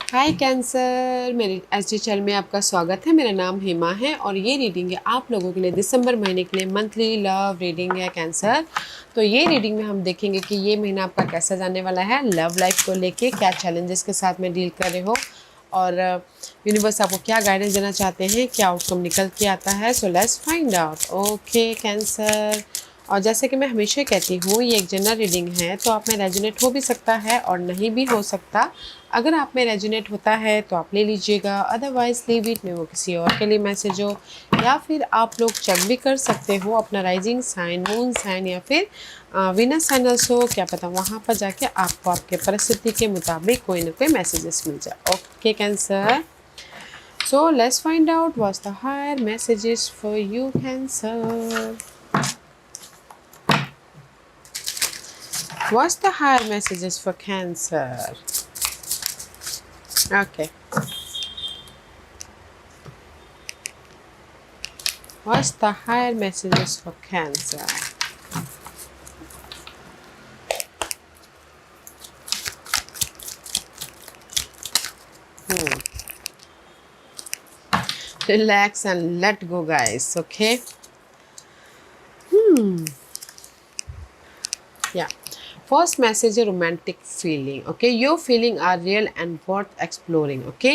हाय cancer, मेरे H D channel में आपका स्वागत है। मेरा नाम हेमा है और ये रीडिंग है आप लोगों के लिए दिसंबर महीने के लिए मंथली लव रीडिंग है कैंसर। तो ये रीडिंग में हम देखेंगे कि ये महीना आपका कैसा जाने वाला है, लव लाइफ को लेके क्या चैलेंजेस के साथ में डील कर रहे हो और यूनिवर्स आपको क्या गाइडेंस देना चाहते हैं, क्या आउटकम निकल के आता है। सो let's find out. Okay cancer, और जैसे कि मैं हमेशा कहती हूँ ये एक जनरल रीडिंग है, तो आप में रेजोनेट हो भी सकता है और नहीं भी हो सकता। अगर आप में रेजोनेट होता है तो आप ले लीजिएगा, अदरवाइज लीव इट, में वो किसी और के लिए मैसेज हो। या फिर आप लोग चेक भी कर सकते हो अपना राइजिंग साइन, मून साइन या फिर वीनस साइन हो, क्या पता वहाँ पर जाके आपको आपके परिस्थिति के मुताबिक कोई ना कोई मैसेजेस मिल जाए। Okay Cancer, so let's find out what's the higher messages for you Cancer. What's the higher messages for Cancer? Okay. What's the higher messages for Cancer? Relax and let go, guys. Okay. Yeah. First message है romantic feeling. Okay, your feeling are real and worth exploring. Okay.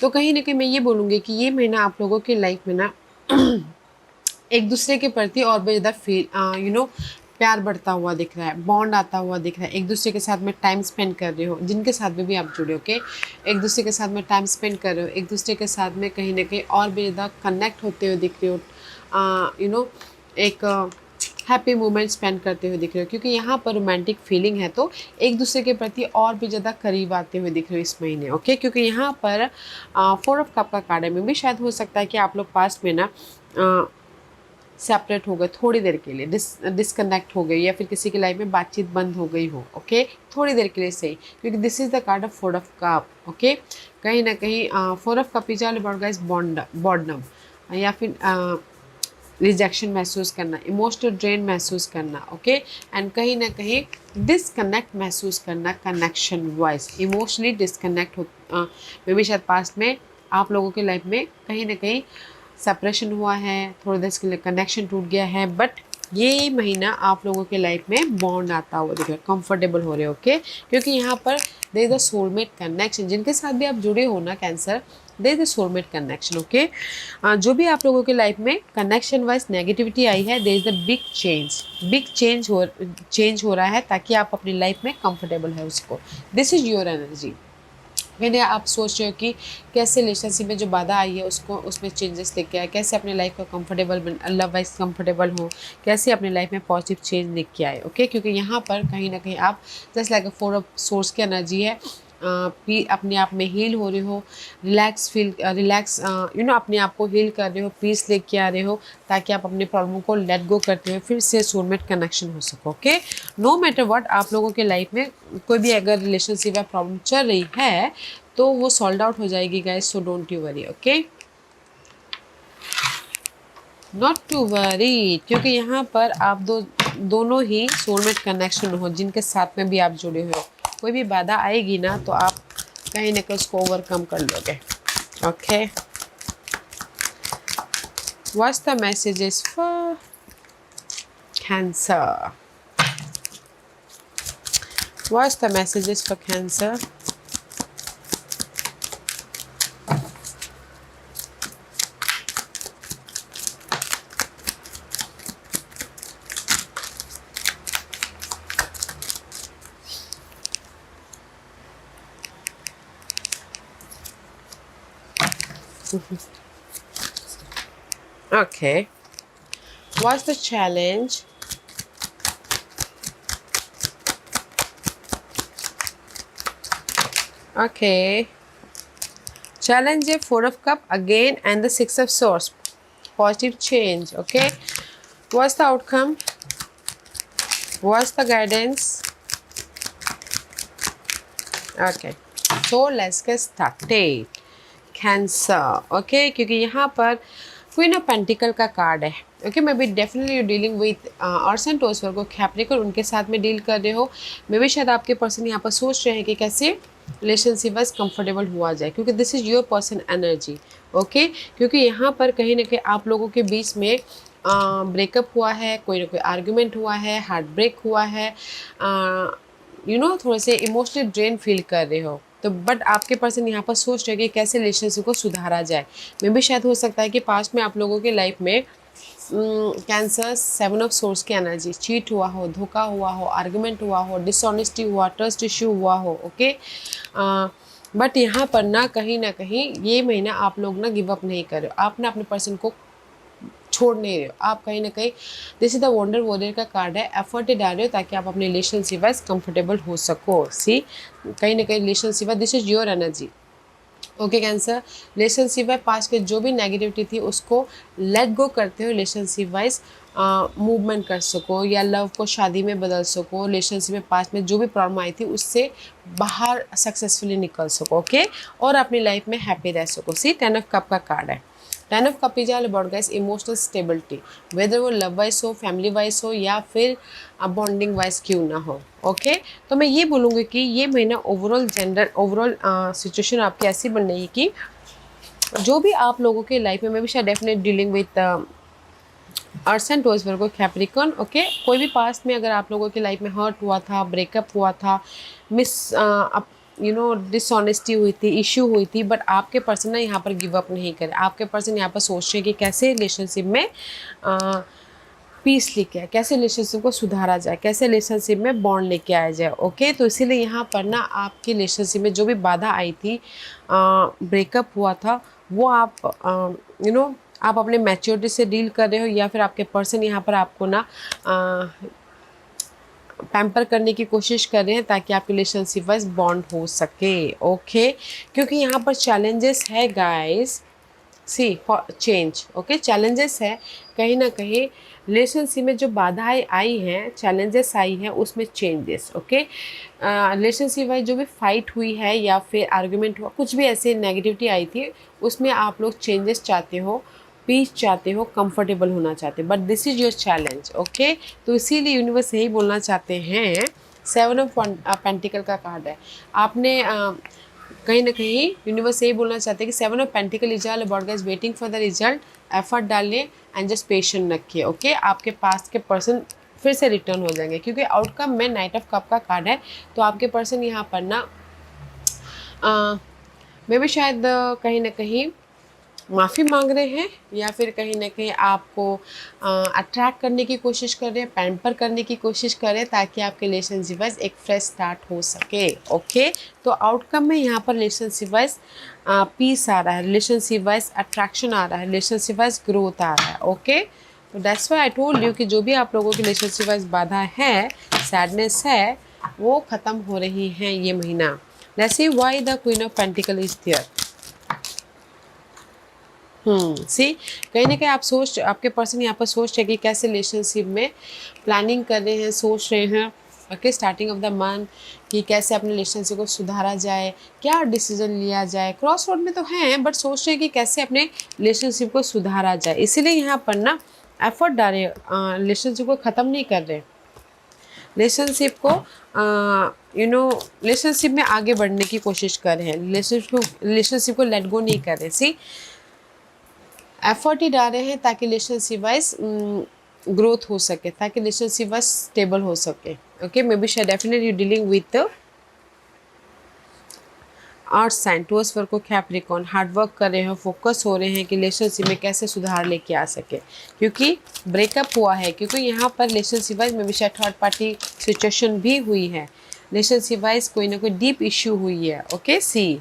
तो कहीं ना कहीं मैं ये बोलूँगी कि ये महीना आप लोगों की लाइफ में ना एक दूसरे के प्रति और भी ज़्यादा प्यार बढ़ता हुआ दिख रहा है, बॉन्ड आता हुआ दिख रहा है। एक दूसरे के साथ में टाइम स्पेंड कर रहे हो, जिनके साथ में भी आप जुड़े हो, ओके, एक दूसरे के साथ में टाइम स्पेंड कर रहे हो, एक दूसरे के साथ में कहीं ना कहीं और भी ज़्यादा कनेक्ट होते हुए दिख रहे हो, एक हैप्पी मोमेंट स्पेंड करते हुए दिख रहे हो, क्योंकि यहाँ पर रोमांटिक फीलिंग है तो एक दूसरे के प्रति और भी ज़्यादा करीब आते हुए दिख रहे हो इस महीने। ओके, क्योंकि यहाँ पर 4 ऑफ कप का कार्ड है। में भी शायद हो सकता है कि आप लोग पास्ट में ना सेपरेट हो गए थोड़ी देर के लिए, डिसकनेक्ट हो गए, या फिर किसी की लाइफ में बातचीत बंद हो गई हो। ओके, थोड़ी देर के लिए सही, क्योंकि this is the card of 4 of cup. Okay, कहीं ना कहीं 4 of cup is all about guys bonding, या फिर रिजेक्शन महसूस करना, इमोशनल ड्रेन महसूस करना। ओके, एंड कहीं ना कहीं डिसकनेक्ट महसूस करना, कनेक्शन वाइज इमोशनली डिसकनेक्ट में भी शायद पास्ट में आप लोगों की लाइफ में कहीं ना कहीं सेपरेशन हुआ है, थोड़ी देर के लिए कनेक्शन टूट गया है, बट ये महीना आप लोगों के लाइफ में बॉन्ड आता हुआ दिख रहा है, कंफर्टेबल हो रहे हो। ओके, क्योंकि यहाँ पर there is the soulmate connection, जिनके साथ भी आप जुड़े हो ना Cancer, there is the soulmate connection. Okay, जो भी आप लोगों के लाइफ में कनेक्शन वाइज नेगेटिविटी आई है, there is the big change हो रहा है, ताकि आप अपनी लाइफ में कंफर्टेबल है उसको। This is your energy. मैंने आप सोच रहे हो कि कैसे रिलेशनशिप में जो बाधा आई है उसको, उसमें चेंजेस लेके आए, कैसे अपने लाइफ को कंफर्टेबल लव वाइज कंफर्टेबल हो, कैसे अपने लाइफ में पॉजिटिव चेंज लेके आए। ओके, क्योंकि यहाँ पर कहीं ना कहीं आप जस्ट लाइक 4 ऑफ सोर्स की एनर्जी है, अपने आप में हील हो रहे हो, रिलैक्स अपने आप को हील कर रहे हो, पीस लेके आ रहे हो, ताकि आप अपने प्रॉब्लम को लेट गो करते हुए फिर से सोलमेट कनेक्शन हो सको। ओके, नो मैटर व्हाट आप लोगों के लाइफ में कोई भी अगर रिलेशनशिप या प्रॉब्लम चल रही है तो वो सॉल्व आउट हो जाएगी guys, so don't you worry. Okay, not to worry, क्योंकि यहाँ पर आप दोनों ही सोलमेट कनेक्शन हो, जिनके साथ में भी आप जुड़े हुए हो। कोई भी बाधा आएगी ना तो आप कहीं ना कहीं उसको ओवरकम कर लोगे। Okay, what's the messages for cancer? What's the messages for cancer? Okay, what's the challenge? Okay, challenge है 4 of cup again and the 6 of swords, positive change. Okay, what's the outcome? What's the guidance? Okay, so let's get started. Cancer, okay, क्योंकि यहाँ पर queen of pentacle का card है। Okay, may be definitely you dealing with earth and those Virgo Capricorn, उनके साथ में deal कर रहे हो। मे बी शायद आपके पर्सन यहाँ पर सोच रहे हैं कि कैसे रिलेशनशिप वाइज कंफर्टेबल हुआ जाए, क्योंकि this is your person energy. Okay, क्योंकि यहाँ पर कहीं ना कहीं आप लोगों के बीच में ब्रेकअप हुआ है, कोई ना कोई आर्ग्यूमेंट हुआ है, हार्ट ब्रेक हुआ है, थोड़े से इमोशनली ड्रेन फील कर रहे हो। तो बट आपके पर्सन यहाँ पर सोच रहे हैं कि कैसे रिलेशनशिप को सुधारा जाए। मे भी शायद हो सकता है कि पास्ट में आप लोगों के लाइफ में कैंसर, 7 ऑफ सोर्स की एनर्जी, चीट हुआ हो, धोखा हुआ हो, आर्गुमेंट हुआ हो, डिसऑनेस्टी हुआ, ट्रस्ट इश्यू हुआ हो। ओके, बट यहाँ पर ना कहीं ये महीना आप लोग ना गिव अप नहीं कर रहे हो, आप ना अपने पर्सन को छोड़ नहीं रहे हो, आप कहीं ना कहीं, this is the wonder warrior का कार्ड है, एफर्ट डाल रहे हो ताकि आप अपने रिलेशनशिप वाइज कंफर्टेबल हो सको। सी, कहीं ना कहीं relationship wise this is your energy. Okay cancer, relationship wise past के जो भी नेगेटिविटी थी उसको लेट गो करते हो, रिलेशनशिप वाइज मूवमेंट कर सको या लव को शादी में बदल सको, रिलेशनशिप में पास्ट में जो भी प्रॉब्लम आई थी उससे बाहर सक्सेसफुली निकल सको। ओके, और अपनी लाइफ में हैप्पी रह सको। सी, 10 ऑफ कप का कार्ड है। 10 of cup is all about guys emotional stability, whether वो लव वाइज हो, फैमिली वाइज हो या फिर बॉन्डिंग वाइज क्यों ना हो। ओके, तो मैं ये बोलूँगी कि ये महीना ओवरऑल सिचुएशन आपकी ऐसी बन रही है कि जो भी आप लोगों के लाइफ में, मैं भी शायद definite dealing with earth and towards Virgo Capricorn. Okay, कोई भी पास्ट में अगर आप लोगों की लाइफ में हर्ट हुआ था, ब्रेकअप हुआ था, डिसऑनेस्टी हुई थी, इश्यू हुई थी, बट आपके पर्सन ना यहाँ पर गिव अप नहीं करे। आपके पर्सन यहाँ पर सोच रहे हैं कि कैसे रिलेशनशिप में पीस लेके आए, कैसे रिलेशनशिप को सुधारा जाए, कैसे रिलेशनशिप में बॉन्ड लेके आया जाए। ओके, तो इसीलिए यहाँ पर ना आपकी रिलेशनशिप में जो भी बाधा आई थी, ब्रेकअप हुआ था, वो आप आप अपने मैच्योरिटी से डील कर रहे हो या फिर आपके पर्सन यहाँ पर आपको ना पैम्पर करने की कोशिश कर रहे हैं ताकि आपकी रिलेशनशिप वाइज बॉन्ड हो सके। ओके, क्योंकि यहाँ पर चैलेंजेस है guys, see for change. Okay, challenges है, कहीं ना कहीं रिलेशनशिप में जो बाधाएं आई हैं, चैलेंजेस आई हैं, उसमें चेंजेस। ओके, रिलेशनशिप वाइज जो भी फाइट हुई है या फिर आर्गुमेंट हुआ, कुछ भी ऐसे नेगेटिविटी आई थी, उसमें आप लोग चेंजेस चाहते हो, पीस चाहते हो, कंफर्टेबल होना चाहते हो, but this is your challenge. Okay, तो इसीलिए यूनिवर्स यही बोलना चाहते हैं, 7 ऑफ पेंटिकल का कार्ड है। आपने कहीं ना कहीं यूनिवर्स यही बोलना चाहते हैं कि 7 of pentacles is all about guys waiting for the result, effort डालिए एंड जस्ट पेशेंट रखिए। ओके, आपके पास के पर्सन फिर से रिटर्न हो जाएंगे, क्योंकि आउटकम में नाइट ऑफ कप का कार्ड है। तो आपके पर्सन यहाँ पर ना मे भी शायद कहीं ना कहीं माफ़ी मांग रहे हैं या फिर कहीं ना कहीं आपको अट्रैक्ट करने की कोशिश कर रहे हैं, पैम्पर करने की कोशिश कर रहे हैं ताकि आपके रिलेशनशिप वाइज एक फ्रेश स्टार्ट हो सके। ओके, तो आउटकम में यहाँ पर रिलेशनशिप वाइज पीस आ रहा है, रिलेशनशिप वाइज अट्रैक्शन आ रहा है, रिलेशनशिप वाइज ग्रोथ आ रहा है। ओके, तो that's why I told you कि जो भी आप लोगों की रिलेशनशिप वाइज बाधा है, सैडनेस है, वो ख़त्म हो रही हैं ये महीना। Let's see why the queen of pentacles is there. See, कहीं ना कहीं आपके पर्सन यहाँ पर सोच रहे हैं कि कैसे रिलेशनशिप में प्लानिंग कर रहे हैं, सोच रहे हैं okay starting of the month कि कैसे अपने रिलेशनशिप को सुधारा जाए, क्या डिसीजन लिया जाए। क्रॉस रोड में तो हैं बट सोच रहे हैं कि कैसे अपने रिलेशनशिप को सुधारा जाए, इसीलिए यहाँ पर ना एफर्ट डाले, रिलेशनशिप को ख़त्म नहीं कर रहे, रिलेशनशिप को रिलेशनशिप में आगे बढ़ने की कोशिश कर रहे हैं, रिलेशनशिप को लेट गो नहीं कर रहे। सी, एफर्ट ही डाल रहे हैं ताकि रिलेशनशिप वाइज ग्रोथ हो सके, ताकि रिलेशनशिप वाइज स्टेबल हो सके। ओके, मे बी शायद definitely dealing with earth sign towards work को कैप्रिकॉर्न, हार्ड वर्क कर रहे हैं, फोकस हो रहे हैं कि रिलेशनशिप में कैसे सुधार लेके आ सके, क्योंकि ब्रेकअप हुआ है, क्योंकि यहाँ पर रिलेशनशिप वाइज मे बी शायद थर्ड पार्टी सिचुएशन भी हुई है, रिलेशनशिप वाइज कोई ना कोई डीप इश्यू हुई है। Okay, see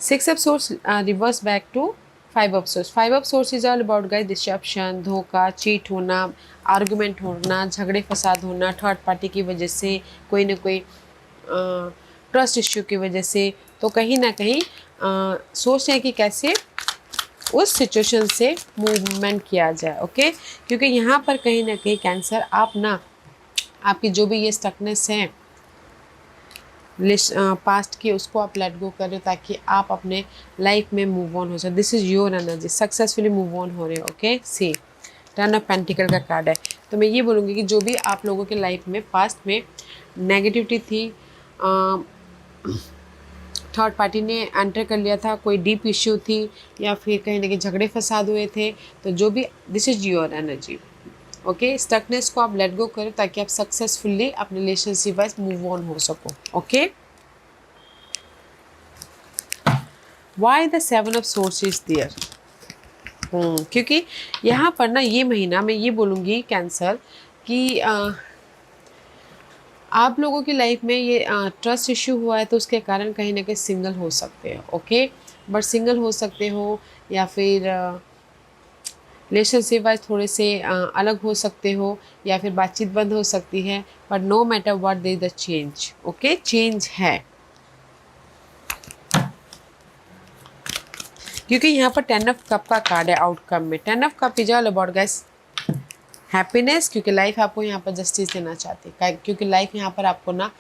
6 of swords reverse back to 5 of swords. 5 of swords is all about guys disruption, धोखा, चीट होना, आर्गुमेंट होना, झगड़े फसाद होना, थर्ड पार्टी की वजह से, कोई ना कोई ट्रस्ट इश्यू की वजह से। तो कहीं ना कहीं सोच रहे हैं कि कैसे उस सिचुएशन से मूवमेंट किया जाए। ओके, क्योंकि यहाँ पर कहीं ना कहीं कैंसर आप ना, आपकी जो भी ये स्टकनेस है पास्ट की, उसको आप लेट गो कर रहे हो ताकि आप अपने लाइफ में मूव ऑन हो जाए। This is your energy, successfully move on हो रहे हो। ओके, सी 10 ऑफ पेंटिकल का कार्ड है। तो मैं ये बोलूँगी कि जो भी आप लोगों के लाइफ में पास्ट में नेगेटिविटी थी, थर्ड पार्टी ने एंटर कर लिया था, कोई डीप इश्यू थी या फिर कहीं ना कहीं झगड़े फसाद हुए थे, तो जो भी this is your energy. Okay, stuckness को आप लेट गो करो ताकि आप सक्सेसफुली अपने रिलेशनशिप वाइज मूव ऑन हो सको। Okay, why the 7 of swords is there? क्योंकि यहाँ पर ना ये महीना मैं ये बोलूँगी कैंसर कि आप लोगों की लाइफ में ये ट्रस्ट इश्यू हुआ है, तो उसके कारण कहीं ना कहीं सिंगल हो सकते हो। ओके, बट सिंगल हो सकते हो या फिर रिलेशनशिप वाइज थोड़े से अलग हो सकते हो या फिर बातचीत बंद हो सकती है, but no matter what they the change. Okay, change है क्योंकि यहाँ पर 10 ऑफ कप का कार्ड है आउटकम में। 10 of cup is all about guys happiness, क्योंकि लाइफ आपको यहाँ पर जस्टिस देना चाहती है, क्योंकि लाइफ यहाँ पर आपको ना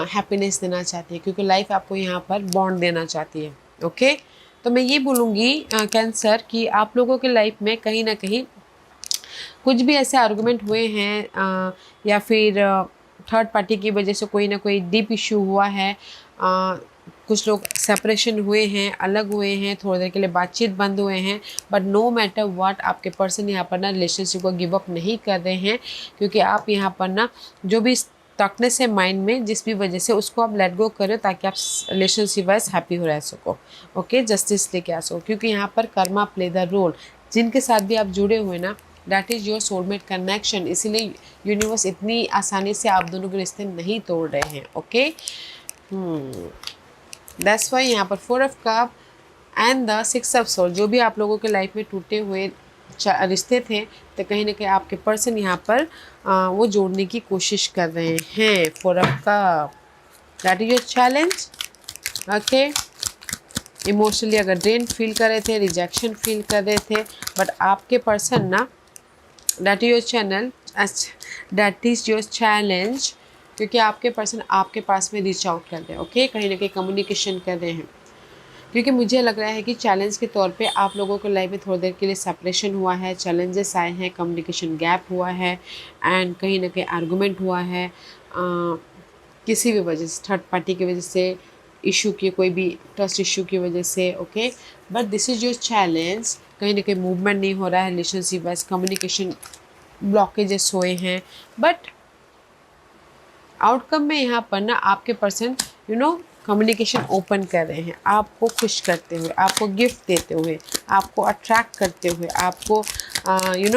हैप्पीनेस देना चाहती है, क्योंकि लाइफ आपको यहाँ पर बॉन्ड देना चाहती है। ओके, तो मैं ये बोलूँगी कैंसर कि आप लोगों के लाइफ में कहीं ना कहीं कुछ भी ऐसे आर्गुमेंट हुए हैं या फिर थर्ड पार्टी की वजह से कोई ना कोई डीप इशू हुआ है, कुछ लोग सेपरेशन हुए हैं, अलग हुए हैं, थोड़ी देर के लिए बातचीत बंद हुए हैं, बट नो मैटर व्हाट आपके पर्सन यहाँ पर ना रिलेशनशिप को गिव अप नहीं कर रहे हैं, क्योंकि आप यहाँ पर ना जो भी स्टकनेस है माइंड में जिस भी वजह से, उसको आप लेट गो करो ताकि आप रिलेशनशिप वाइज हैप्पी हो रह सको। ओके, जस्टिस लेके आ सको, क्योंकि यहाँ पर कर्मा प्ले द रोल। जिनके साथ भी आप जुड़े हुए ना, that is your soulmate connection, इसीलिए यूनिवर्स इतनी आसानी से आप दोनों के रिश्ते नहीं तोड़ रहे हैं। ओके, दैट्स वाई यहाँ पर 4 of cup and the 6 of swords, जो भी आप लोगों के लाइफ में टूटे हुए रिश्ते थे, तो कहीं ना कहीं आपके पर्सन यहाँ पर वो जोड़ने की कोशिश कर रहे हैं। 4 of cup, that is your challenge. Okay, emotionally अगर ड्रेन फील कर रहे थे, रिजेक्शन फील कर रहे थे, बट आपके पर्सन ना, that is your channel, that is your challenge, क्योंकि आपके पर्सन आपके पास में रीच आउट कर रहे हैं। ओके, कहीं ना कहीं कम्युनिकेशन कर रहे हैं, क्योंकि मुझे लग रहा है कि चैलेंज के तौर पे आप लोगों के लाइफ में थोड़ी देर के लिए सेपरेशन हुआ है, चैलेंजेस आए हैं, कम्युनिकेशन गैप हुआ है, एंड कहीं ना कहीं आर्गूमेंट हुआ है किसी भी वजह से, थर्ड पार्टी की वजह से, इशू की कोई भी ट्रस्ट इशू की वजह से। Okay, but this is your challenge. कहीं ना कहीं मूवमेंट नहीं हो रहा है रिलेशनशिप वाइज, कम्युनिकेशन ब्लॉकेजेस हुए हैं, बट आउटकम में यहाँ पर ना आपके पर्सन कम्युनिकेशन ओपन कर रहे हैं, आपको खुश करते हुए, आपको गिफ्ट देते हुए, आपको अट्रैक्ट करते हुए, आपको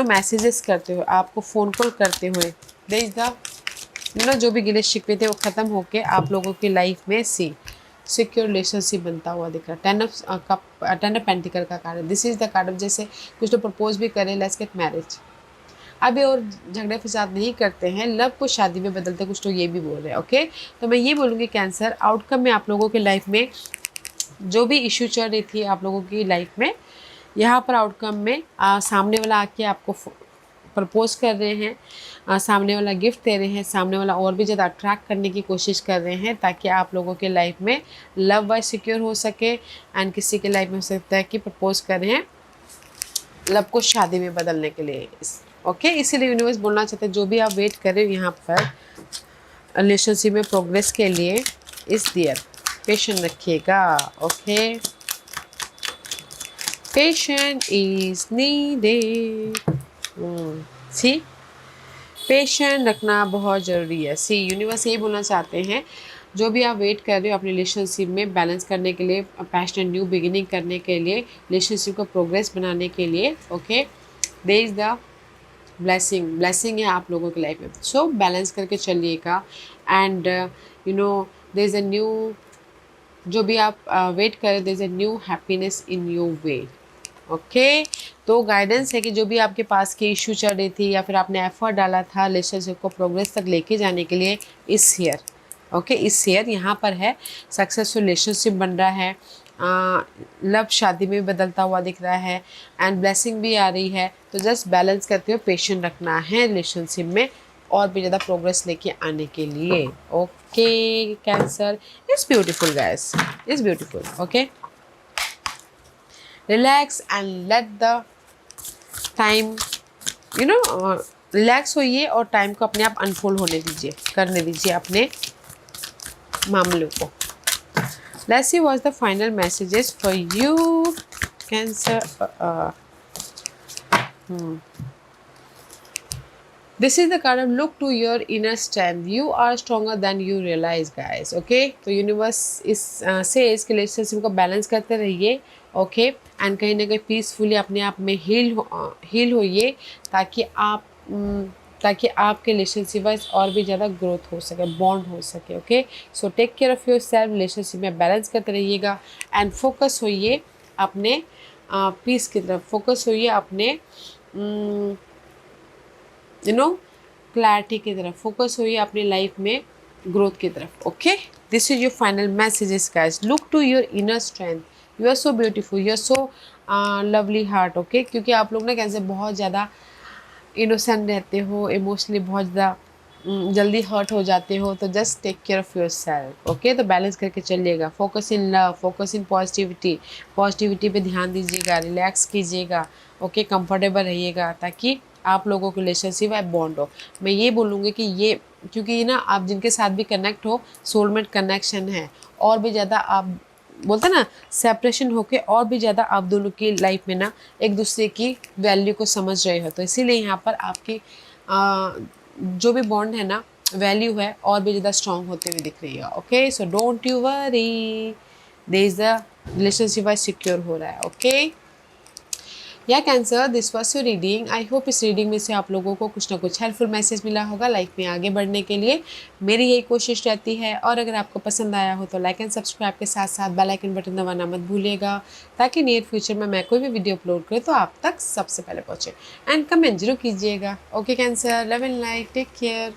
मैसेजेस करते हुए, आपको फ़ोन कॉल करते हुए। देयर इज द जो भी गिले शिकवे थे वो ख़त्म होके आप लोगों की लाइफ में सिक्योर रिलेशनशिप बनता हुआ दिख रहा है। 10 ऑफ पेंटिकल का कार्ड है। This is the card of, जैसे कुछ लोग प्रपोज भी करें, लेट्स गेट मैरिज, अभी और झगड़े फसाद नहीं करते हैं, लव को शादी में बदलते हैं, कुछ लोग ये भी बोल रहे हैं। ओके, तो मैं ये बोलूँगी कैंसर, आउटकम में आप लोगों के लाइफ में जो भी इशू चल रही थी आप लोगों की लाइफ में, यहाँ पर आउटकम में सामने वाला आके आपको प्रपोज कर रहे हैं, सामने वाला गिफ्ट दे रहे हैं, सामने वाला और भी ज़्यादा अट्रैक्ट करने की कोशिश कर रहे हैं, ताकि आप लोगों के लाइफ में लव वाइज सिक्योर हो सके। एंड किसी के लाइफ में हो सकता है कि प्रपोज कर रहे हैं लव को शादी में बदलने के लिए। ओके, इसीलिए यूनिवर्स बोलना चाहते हैं जो भी आप वेट कर रहे हो यहाँ पर रिलेशनशिप में प्रोग्रेस के लिए, इस दियर पेशेंट रखिएगा। Okay, patience is needed. See, patience रखना बहुत ज़रूरी है। सी, यूनिवर्स यही बोलना चाहते हैं जो भी आप वेट कर रहे हो अपने रिलेशनशिप में बैलेंस करने के लिए, पैशनेट न्यू बिगिनिंग करने के लिए, रिलेशनशिप को प्रोग्रेस बनाने के लिए। Okay, there is the blessing है आप लोगों की लाइफ में, सो बैलेंस करके चलिएगा। And there is a new, जो भी आप वेट करें, there is a new happiness in your way. Okay, तो गाइडेंस है कि जो भी आपके पास की इशू चल रही थी या फिर आपने एफर्ट डाला था रिलेशनशिप को प्रोग्रेस तक लेके जाने के लिए, इस ईयर, ओके, इस ईयर यहाँ पर है सक्सेसफुल रिलेशनशिप बन रहा है, लव शादी में बदलता हुआ दिख रहा है, एंड ब्लेसिंग भी आ रही है। तो जस्ट बैलेंस करते हुए पेशेंट रखना है रिलेशनशिप में और भी ज़्यादा प्रोग्रेस लेके आने के लिए। Okay cancer, it's beautiful guys, it's beautiful. Okay, relax and let the time relax होइए और टाइम को अपने आप अनफोल्ड होने दीजिए, करने दीजिए अपने मामलों को। Let's see what's the final messages for you, Cancer. This is the card of look to your inner strength. You are stronger than you realize, guys. Okay, तो यूनिवर्स इस से इस रिलेशनशिप को बैलेंस करते रहिए. ओके, एंड कहीं ना कहीं पीसफुली अपने आप में हील होइए, ताकि आपके रिलेशनशिप वाइज और भी ज़्यादा ग्रोथ हो सके, बॉन्ड हो सके. Okay, so take care of your self. Relationship में बैलेंस करते रहिएगा एंड फोकस होइए अपने पीस की तरफ. फोकस होइए अपने क्लैरिटी की तरफ. फोकस होइए अपनी लाइफ में ग्रोथ की तरफ. Okay, this is your final messages guys. Look to your inner strength. You are so beautiful, you are so lovely heart. Okay, क्योंकि आप लोग ना कैसे बहुत ज़्यादा इनोसेंट रहते हो, इमोशनली बहुत ज़्यादा जल्दी हर्ट हो जाते हो. तो just take care of your self. Okay, तो बैलेंस करके चलिएगा. Focus in love, focus in positivity पे ध्यान दीजिएगा. रिलैक्स कीजिएगा. ओके, कंफर्टेबल रहिएगा ताकि आप लोगों के रिलेशनशिप है बॉन्ड हो. मैं ये बोलूँगी कि ये, क्योंकि ना आप जिनके साथ भी कनेक्ट हो, सोलमेट कनेक्शन है. और भी ज़्यादा आप बोलते ना सेपरेशन होके और भी ज़्यादा आप दोनों की लाइफ में ना एक दूसरे की वैल्यू को समझ रहे हो. तो इसीलिए यहाँ पर आपकी जो भी बॉन्ड है ना, वैल्यू है और भी ज़्यादा स्ट्रॉन्ग होते हुए दिख रही है. Okay, so don't you worry, there is the relationship wise secure हो रहा है. ओके, या Cancer, this was your reading. I hope इस रीडिंग में से आप लोगों को कुछ ना कुछ हेल्पफुल मैसेज मिला होगा लाइफ में आगे बढ़ने के लिए. मेरी यही कोशिश रहती है. और अगर आपको पसंद आया हो तो लाइक एंड सब्सक्राइब के साथ साथ बेल आइकन बटन दबाना मत भूलिएगा, ताकि नियर फ्यूचर में मैं कोई भी वीडियो अपलोड करूँ तो आप तक सबसे पहले पहुँचे. एंड कमेंट जरूर कीजिएगा. Okay Cancer, love and light, take care.